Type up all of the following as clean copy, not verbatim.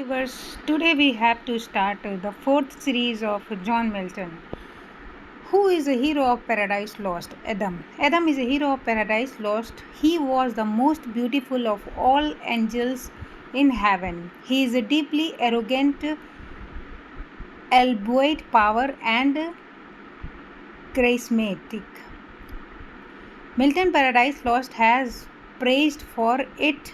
viewers, today we have to start the fourth series of John Milton. Who is the hero of Paradise Lost? Adam. Adam is a hero of Paradise Lost. He was the most beautiful of all angels in heaven. He is a deeply arrogant, albeit power and charismatic. Milton Paradise Lost has praised for its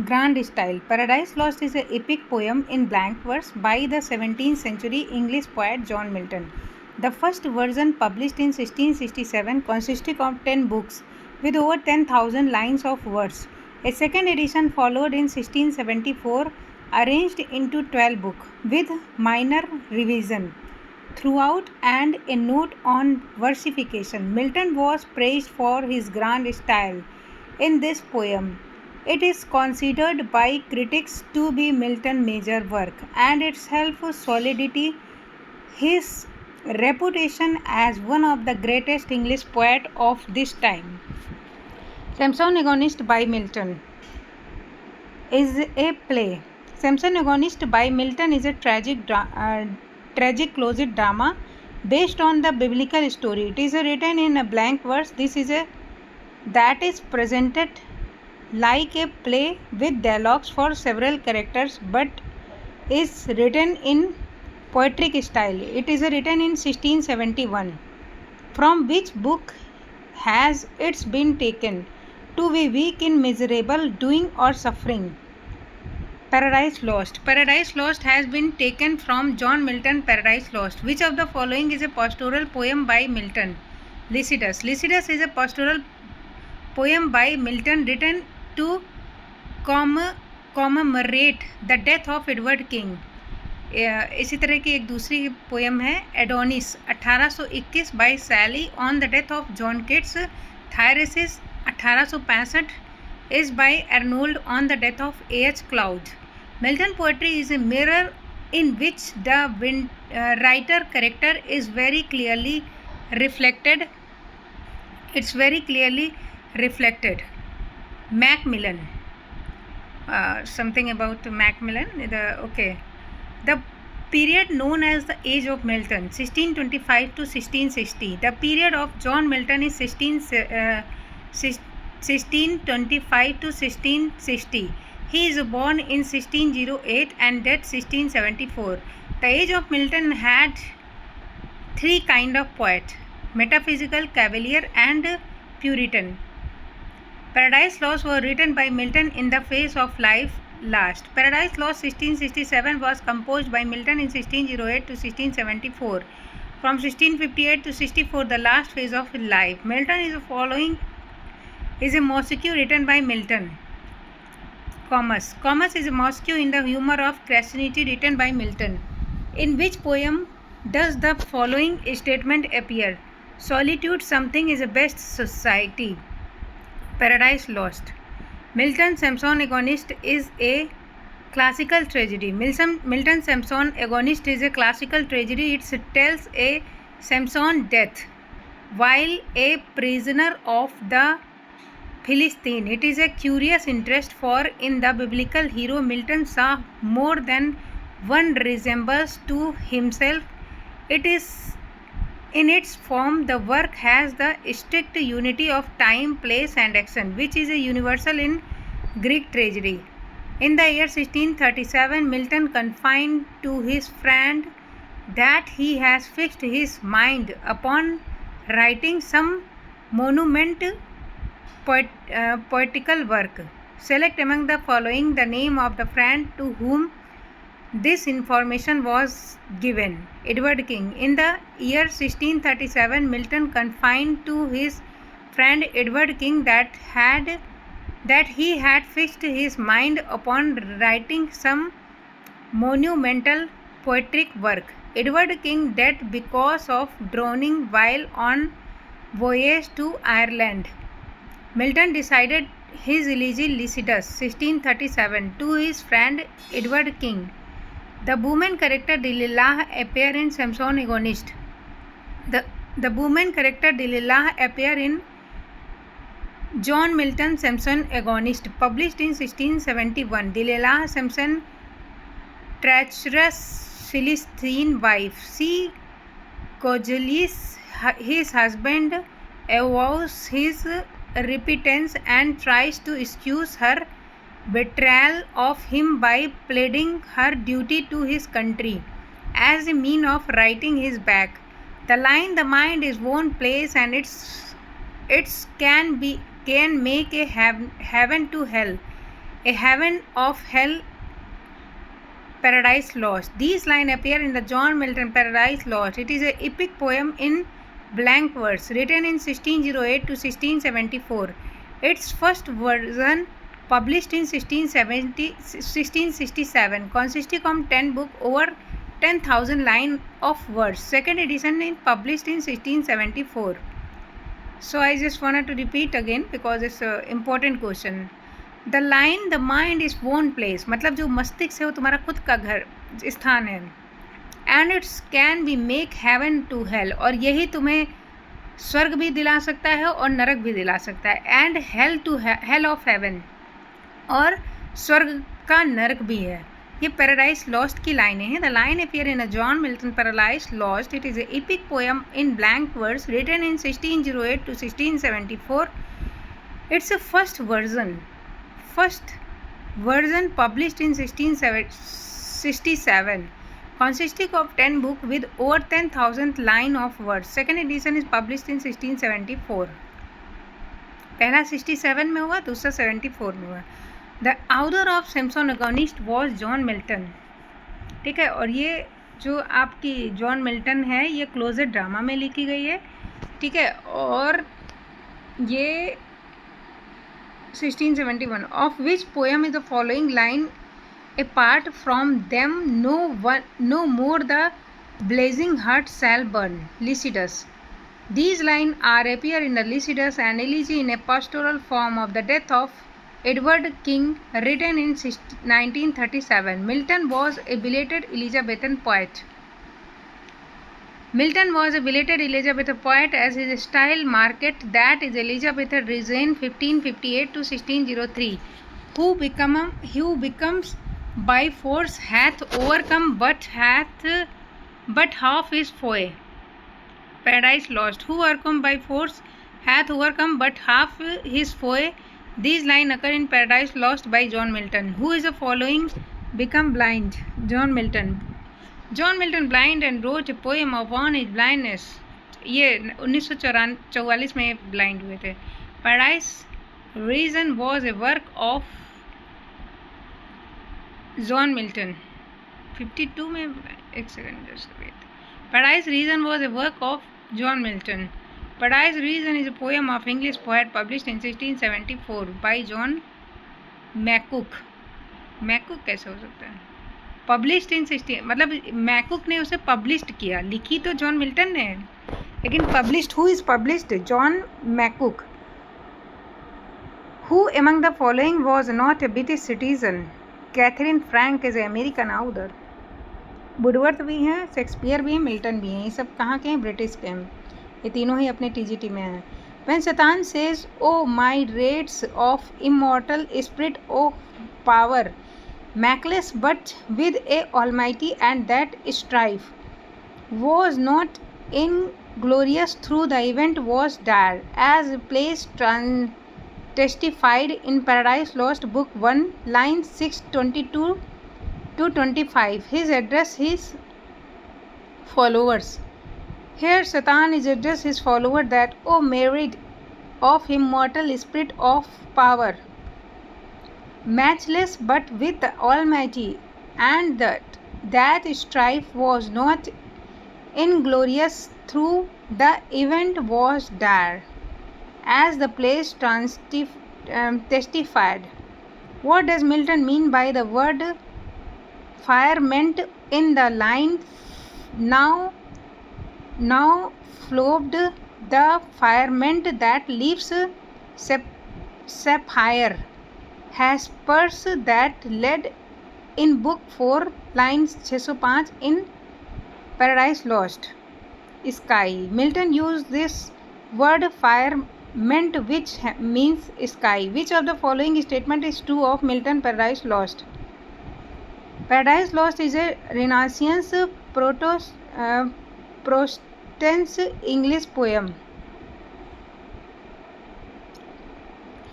grand style. Paradise Lost is an epic poem in blank verse by the 17th century English poet John Milton. The first version, published in 1667, consisted of 10 books with over 10,000 lines of verse. A second edition followed in 1674, arranged into 12 books with minor revision throughout and a note on versification. Milton was praised for his grand style in this poem. It is considered by critics to be Milton's major work, and its helpful solidity his reputation as one of the greatest English poets of this time. Samson Agonist by Milton is a play. Samson Agonist by Milton is a tragic closet drama based on the biblical story. It is written in a blank verse. That is presented like a play with dialogues for several characters, but is written in poetic style. It is written in 1671. From which book has it been taken? To be weak in miserable doing or suffering. Paradise Lost. Paradise Lost has been taken from John Milton Paradise Lost. Which of the following is a pastoral poem by Milton? Lycidas. Lycidas is a pastoral poem by Milton written to commemorate the death of Edward King. इसी तरह की एक दूसरी poem है Adonais 1821 by Shelley on the death of John Keats. Thyrsis 1865 is by Arnold on the death of A.H. Cloud. Milton poetry is a mirror in which the writer character is very clearly reflected. It's very clearly reflected. Macmillan. Something about Macmillan. The period known as the Age of Milton, 1625 to 1660. The period of John Milton is 1625 to 1660. He is born in 1608 and died 1674. The age of Milton had three kinds of poet: metaphysical, cavalier, and Puritan. Paradise Lost was written by Milton in the phase of life last. Paradise Lost 1667 was composed by Milton in 1608 to 1674. From 1658 to 64, the last phase of his life. Milton is following is a MCQ written by Milton. Comus. Comus is a MCQ in the humor of Christianity written by Milton. In which poem does the following statement appear? Solitude something is the best society. Paradise Lost. Milton Samson Agonist is a classical tragedy. Milton Samson Agonist is a classical tragedy. It tells a Samson death while a prisoner of the Philistine. It is a curious interest, for in the biblical hero Milton saw more than one resemblance to himself. It is in its form, the work has the strict unity of time, place, and action, which is a universal in Greek tragedy. In the year 1637, Milton confided to his friend that he has fixed his mind upon writing some monument poetical work. Select among the following the name of the friend to whom this information was given. Edward King. In the year 1637, Milton confided to his friend Edward King that he had fixed his mind upon writing some monumental poetic work. Edward King died because of drowning while on voyage to Ireland. Milton decided his elegy Lycidas 1637 to his friend Edward King. The woman character Delilah appear in Samson Agonist. The woman character Delilah appear in John Milton Samson Agonist, published in 1671. Delilah Samson treacherous Philistine wife. She cajoles his husband, avows his repentance, and tries to excuse her betrayal of him by pleading her duty to his country as a mean of righting his back. The line "the mind is one place and its can make a heaven to hell, a heaven of hell, Paradise Lost." These lines appear in the John Milton Paradise Lost. It is an epic poem in blank verse written in 1608 to 1674. Its first version published in 1667, consisting of 10 books over 10,000 lines of verse. Second edition is published in 1674. So I just wanted to repeat again because it's an important question. The line "the mind is one place" मतलब जो मस्तिष्क है वो तुम्हारा खुद का घर स्थान है, and it can be make heaven to hell, और यही तुम्हें स्वर्ग भी दिला सकता है और नरक भी दिला सकता है, and hell to hell of heaven, और स्वर्ग का नरक भी है. ये पैराडाइज लॉस्ट की लाइनें हैं. The line appear in a John Milton paradise lost. It is a epic poem in blank verse written in 1608 to 1674. It's a first version published in 1667, consisting of 10 books with over 10,000 line of words. Second edition is published in 1674. पहला 67 में हुआ, दूसरा 74 में हुआ. The author of Simpson agonist was John Milton. ठीक है, और ये जो आपकी जॉन मिल्टन है ये क्लोजेट ड्रामा में लिखी गई है. ठीक है, और ये 1671. Of which poem is the following line apart from them no more the blazing heart shall burn. Lycidas. These lines are appear in the Lycidas, an elegy in a pastoral form of the death of Edward King, written in 1937. Milton was a belated Elizabethan poet. As his style market that is Elizabethan reign 1558 to 1603. Who becomes by force hath overcome but half his foe. Paradise Lost. Who overcome by force hath overcome but half his foe. These lines occur in Paradise Lost by John Milton. Who is the following become blind? John Milton blind and wrote a poem upon his blindness. ये 1944 में blind हुए थे. Paradise Reason was a work of John Milton. 52 में एक second just wait. Paradise Reason was a work of John Milton. Paradise Reason is a poem of English poet published in 1674 by John मैकुक. मैकुक कैसे हो सकता है? Published in 16 मतलब मैकुक ने उसे published किया. लिखी तो जॉन मिल्टन ने है लेकिन published. Who is published? John McCook. Who among the following was not a British citizen? Katherine Frank is a American author. Woodworth भी हैं, शेक्सपियर भी हैं, मिल्टन भी हैं. ये सब कहाँ के हैं? ब्रिटिश के हैं. ये तीनों ही अपने टीजीटी में हैं. When Satan says, "Oh my rays of immortal spirit, oh power, matchless but with a almighty, and that strife was not inglorious through the event was dire, as place testified in Paradise Lost, Book 1, lines 622 to 25. His address his followers. Here Satan is addressed his follower that, "O married of immortal spirit of power, matchless but with the Almighty, and that strife was not inglorious through the event was dire, as the place testified." What does Milton mean by the word firement in the line now flowed the firement that leaves sapphire has purse that led in book 4 lines 605 in Paradise Lost. Sky. Milton used this word firement which means sky. Which of the following statement is true of Milton Paradise Lost? Paradise Lost is a Renaissance Protestant English poem.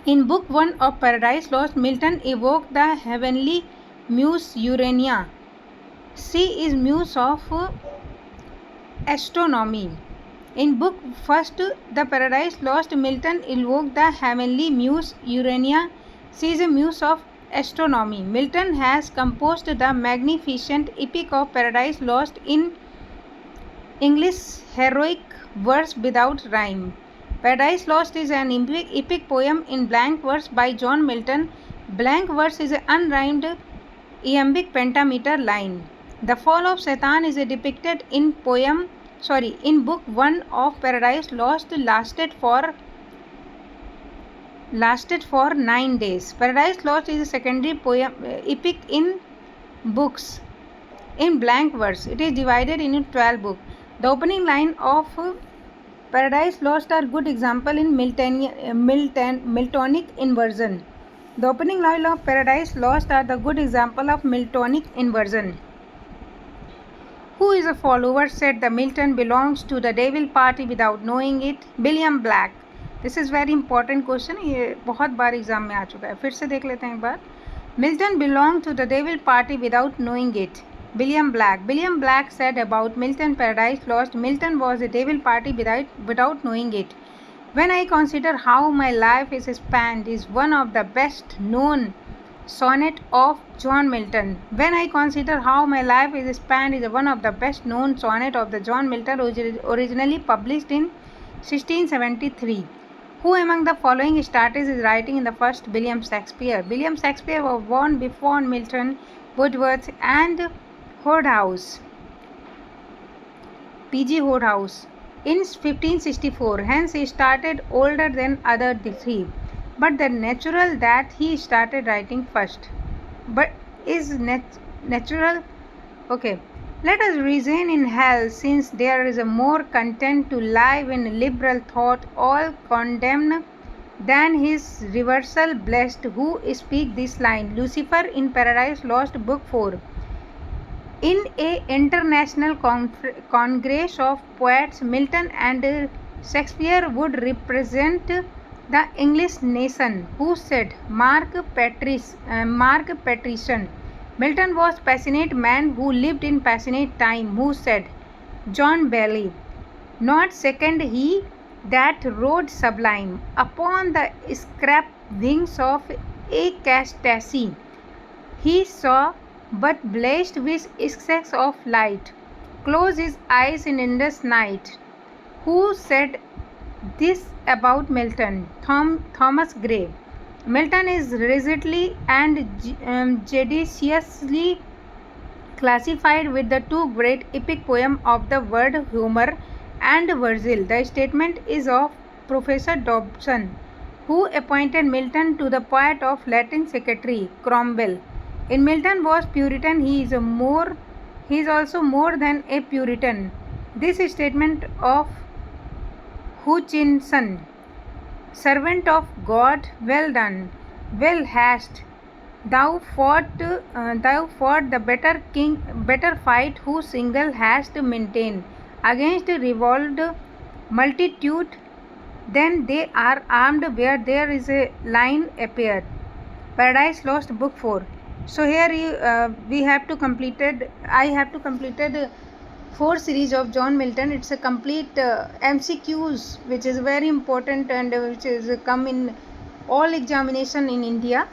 In Book 1 of Paradise Lost, Milton evoked the heavenly muse Urania. She is muse of astronomy. In Book 1, The Paradise Lost, Milton evoked the heavenly muse Urania. She is a muse of astronomy. Milton has composed the magnificent epic of Paradise Lost in English heroic verse without rhyme. Paradise Lost is an epic poem in blank verse by John Milton. Blank verse is an unrhymed iambic pentameter line. The fall of Satan is depicted in Book 1 of Paradise Lost lasted for 9 days. Paradise Lost is a secondary poem epic in books in blank verse. It is divided into 12 books. The opening line of Paradise Lost are good example in Miltonic inversion. The opening line of Paradise Lost are the good example of Miltonic inversion. Who is a follower said the Milton belongs to the devil party without knowing it? William Black. This is very important question. ये बहुत बार exam में आ चुका है. फिर से देख लेते हैं एक बार. Milton belonged to the devil party without knowing it. William Black. William Black said about Milton Paradise Lost, Milton was a devil party without knowing it. When I consider how my life is spanned is one of the best known sonnet of John Milton. When I consider how my life is spanned is one of the best known sonnet of the John Milton originally published in 1673. Who among the following starters is writing in the first? William Shakespeare. William Shakespeare was born before Milton, Wordsworth and Wodehouse, P.G. Wodehouse in 1564. Hence he started older than other three. But the natural that he started writing first. But is natural? Okay. Let us reason in hell, since there is a more content to live in liberal thought, all condemned than his reversal blessed, who speak this line. Lucifer in Paradise Lost, Book 4. In a international congress of poets, Milton and Shakespeare would represent the English nation. Who said? Mark Patrician. Milton was passionate man who lived in passionate time. Who said? John Bailey. Not second he that rode sublime upon the scrap wings of Ecstasy. He saw but blessed with excess of light. Close his eyes in endless night. Who said this about Milton? Thomas Gray. Milton is rigidly and judiciously classified with the two great epic poems of the word Homer and Virgil. The statement is of Professor Dobson, who appointed Milton to the poet of Latin secretary Cromwell. In Milton was Puritan, he is also more than a Puritan. This statement of Hutchinson, servant of God, well done, well hast thou fought the better fight, who single hast maintained against revolved multitude than they are armed where there is a line appeared. Paradise Lost, Book 4. So here I have to completed 4 series of John Milton. It's a complete MCQs, which is very important and which is come in all examination in India,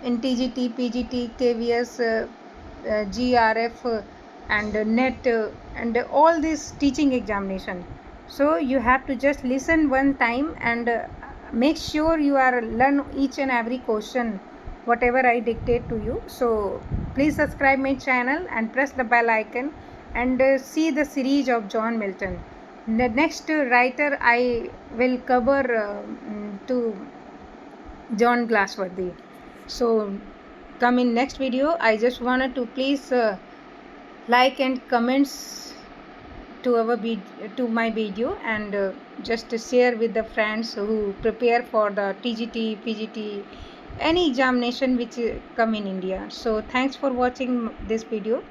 in TGT, PGT, KVS, GRF and NET and all this teaching examination. So you have to just listen one time and make sure you are learn each and every question whatever I dictate to you. So please subscribe my channel and press the bell icon and see the series of John Milton. The next writer I will cover to John Glassworthy. So come in next video. I just wanted to please like and comments to my video and just share with the friends who prepare for the TGT, PGT any examination which come in India. So thanks for watching this video.